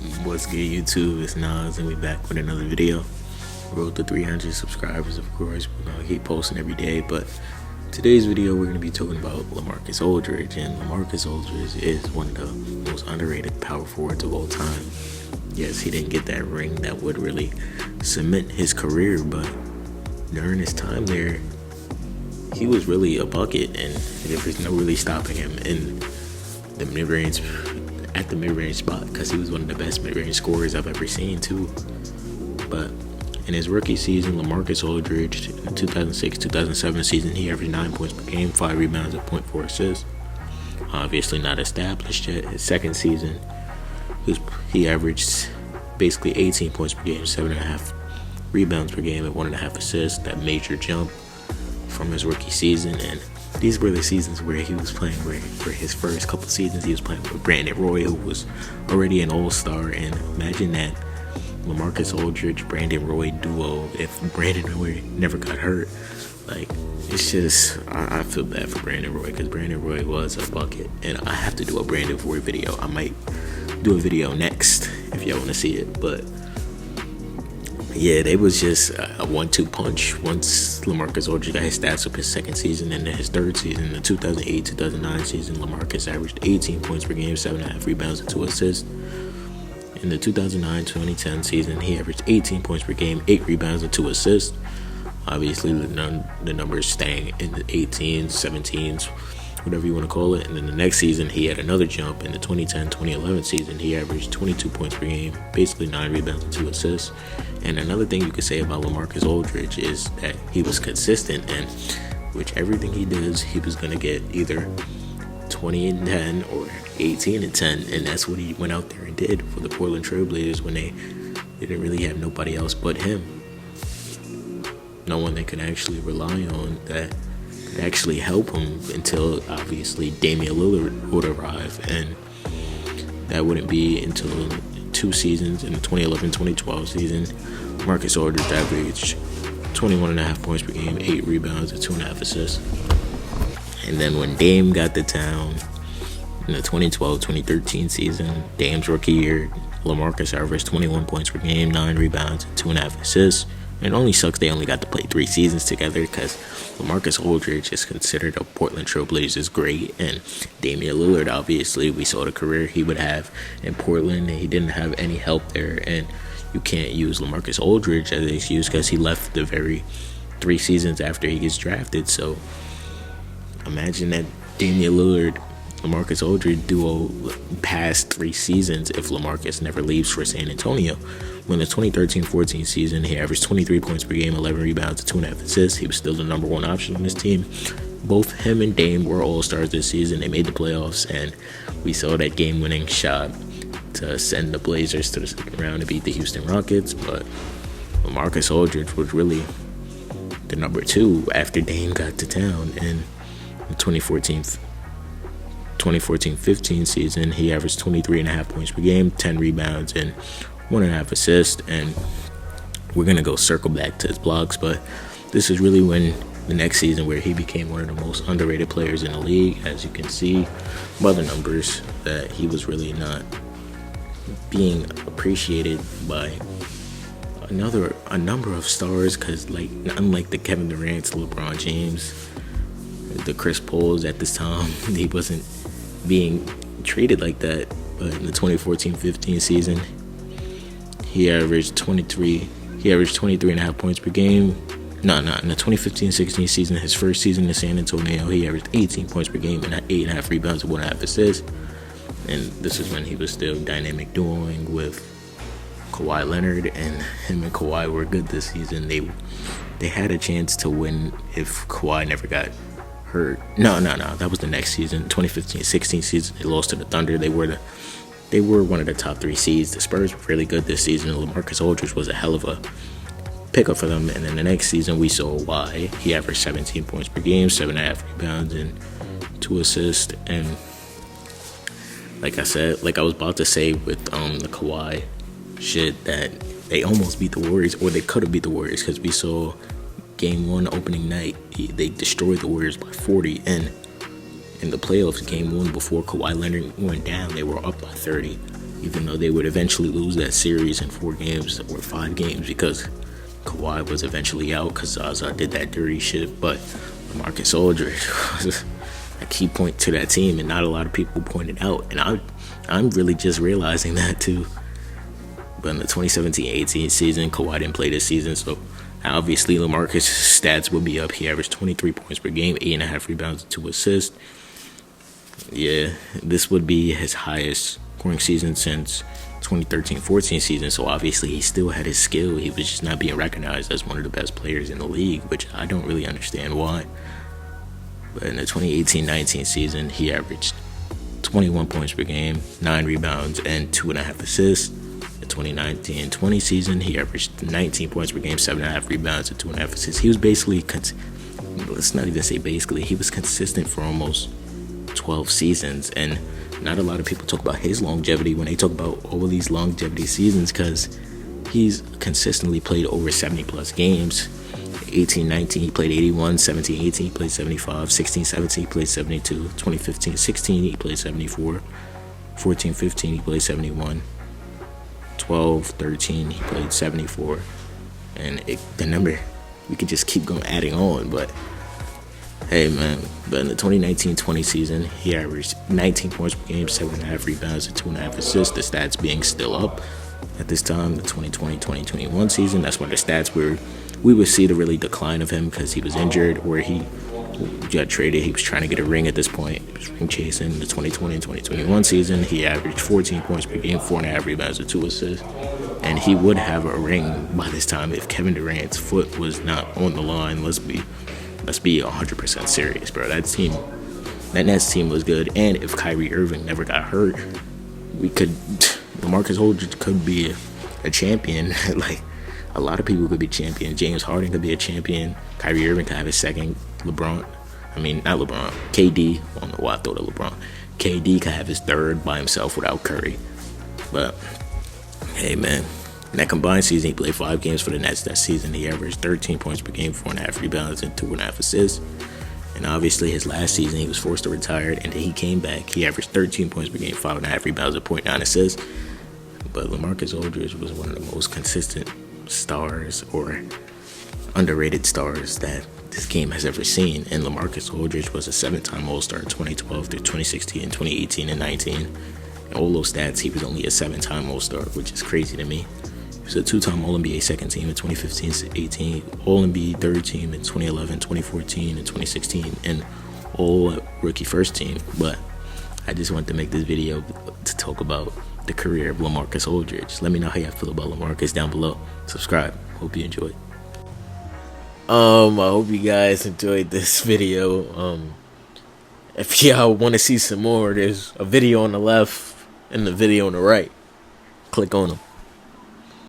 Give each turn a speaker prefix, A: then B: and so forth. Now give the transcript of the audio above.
A: What's good, YouTube? It's Nas, and we back with another video. Road to 300 subscribers, of course. We're gonna keep posting every day, but today's video we're gonna be talking about Lamarcus Aldridge, and Lamarcus Aldridge is one of the most underrated power forwards of all time. Yes, he didn't get that ring that would really cement his career, but during his time there, he was really a bucket, and there was no really stopping him in the mid-range. At the mid-range spot, because he was one of the best mid-range scorers I've ever seen too. But in his rookie season, Lamarcus Aldridge, in the 2006-2007 season, he averaged 9 points per game, 5 rebounds, and 0.4 assists. Obviously not established yet. His second season, he averaged basically 18 points per game, 7.5 rebounds per game, and 1.5 assists. That major jump from his rookie season. And these were the seasons where he was playing, for his first couple seasons, he was playing with Brandon Roy, who was already an all-star. And imagine that Lamarcus Aldridge, Brandon Roy duo, if Brandon Roy never got hurt. Like, it's just, I feel bad for Brandon Roy, because Brandon Roy was a bucket. And I have to do a Brandon Roy video. I might do a video next if y'all want to see it. But yeah, they was just a 1-2 punch. Once Lamarcus Aldridge got his stats up his second season, and then his third season, the 2008-2009 season, Lamarcus averaged 18 points per game, 7.5 rebounds, and 2 assists. In the 2009-2010 season, he averaged 18 points per game, 8 rebounds, and 2 assists. Obviously, the numbers staying in the 18s, 17s, whatever you want to call it. And then the next season, he had another jump. In the 2010-2011 season, he averaged 22 points per game, basically 9 rebounds and 2 assists. And another thing you could say about Lamarcus Aldridge is that he was consistent, and with everything he does, he was going to get either 20 and 10 or 18 and 10. And that's what he went out there and did for the Portland Trail Blazers when they didn't really have nobody else but him. No one they could actually rely on that could actually help him until, obviously, Damian Lillard would arrive. And that wouldn't be until 2 seasons. In the 2011-2012 season, Marcus Aldridge averaged 21.5 points per game, 8 rebounds, and 2.5 assists. And then when Dame got to town in the 2012-2013 season, Dame's rookie year, Lamarcus averaged 21 points per game, 9 rebounds, and 2.5 assists. And it only sucks they only got to play 3 seasons together, because Lamarcus Aldridge is considered a Portland Trail Blazers great, and Damian Lillard, obviously, we saw the career he would have in Portland, and he didn't have any help there. And you can't use Lamarcus Aldridge as an excuse, because he left the very 3 seasons after he gets drafted. So imagine that Damian Lillard, Lamarcus Aldridge duo past 3 seasons if Lamarcus never leaves for San Antonio. When the 2013-14 season, he averaged 23 points per game, 11 rebounds, and 2.5 assists. He was still the number 1 option on this team. Both him and Dame were all-stars this season. They made the playoffs, and we saw that game-winning shot to send the Blazers to the second round to beat the Houston Rockets. But Lamarcus Aldridge was really the number 2 after Dame got to town. And the 2014-15 season, he averaged 23.5 points per game, 10 rebounds, and 1.5 assists. And we're gonna go circle back to his blogs, but this is really when the next season where he became one of the most underrated players in the league. As you can see by the numbers, that he was really not being appreciated by a number of stars, because like, unlike the Kevin Durant's, LeBron James, the Chris Pauls at this time, he wasn't being treated like that. But in the 2014-15 season, he averaged 23.5 points per game. In the 2015-16 season, his first season in San Antonio, he averaged 18 points per game and 8.5 rebounds and 1.5 assists. And this is when he was still dynamic duoing with Kawhi Leonard, and him and Kawhi were good this season. They had a chance to win if Kawhi never got hurt. No, that was the next season, 2015-16 season. They lost to the Thunder. They were one of the top 3 seeds. The Spurs were really good this season. Lamarcus Aldridge was a hell of a pickup for them. And then the next season, we saw why. He averaged 17 points per game, 7.5 rebounds, and 2 assists. And like I said, like I was about to say with the Kawhi shit, that they almost beat the Warriors, or they could have beat the Warriors, because we saw Game 1 opening night, they destroyed the Warriors by 40, and in the playoffs, Game 1, before Kawhi Leonard went down, they were up by 30. even though they would eventually lose that series in 4 games or 5 games because Kawhi was eventually out because Zaza did that dirty shit. But Lamarcus Aldridge was a key point to that team, and not a lot of people pointed out. And I'm really just realizing that too. But in the 2017-18 season, Kawhi didn't play this season, so obviously Lamarcus' stats would be up. He averaged 23 points per game, 8.5 rebounds, and 2 assists. Yeah, this would be his highest scoring season since 2013-14 season, so obviously he still had his skill. He was just not being recognized as one of the best players in the league, which I don't really understand why. But in the 2018-19 season, he averaged 21 points per game, 9 rebounds, and 2.5 assists. The 2019-20 season, he averaged 19 points per game, 7.5 rebounds, and 2.5 assists. He was basically, let's not even say basically, he was consistent for almost 12 seasons, and not a lot of people talk about his longevity when they talk about all of these longevity seasons, because he's consistently played over 70 plus games. 18-19 he played 81, 17-18 he played 75, 16-17 he played 72, 2015-16 he played 74, 14-15 he played 71, 12-13 he played 74, and the number, we could just keep going adding on. But hey man, but in the 2019-20 season, he averaged 19 points per game, 7.5 rebounds, and 2.5 assists. The stats being still up at this time. The 2020-2021 season, that's when the stats were, we would see the really decline of him because he was injured or he got traded. He was trying to get a ring at this point. He was ring chasing. The 2020-2021 season, he averaged 14 points per game, 4.5 rebounds, and 2 assists. And he would have a ring by this time if Kevin Durant's foot was not on the line. Let's be 100% serious, bro. That Nets team was good, and if Kyrie Irving never got hurt, Lamarcus Aldridge could be a champion. Like, a lot of people could be champion. James Harden could be a champion. Kyrie Irving could have his second. KD, I don't know why I thought of LeBron. KD could have his third by himself without Curry. But hey man, in that combined season, he played 5 games for the Nets that season. He averaged 13 points per game, 4.5 rebounds, and 2.5 assists. And obviously, his last season, he was forced to retire, and then he came back. He averaged 13 points per game, 5.5 rebounds, and 0.9 assists. But Lamarcus Aldridge was one of the most consistent stars or underrated stars that this game has ever seen. And Lamarcus Aldridge was a 7-time All-Star in 2012 through 2016, 2018, and 19. And all those stats, he was only a 7-time All-Star, which is crazy to me. He was a 2-time All-NBA second team in 2015-18, All-NBA third team in 2011, 2014, and 2016, and All-Rookie first team. But I just wanted to make this video to talk about the career of Lamarcus Aldridge. Let me know how y'all feel about Lamarcus down below. Subscribe. Hope you enjoyed. I hope you guys enjoyed this video. If y'all want to see some more, there's a video on the left and the video on the right. Click on them.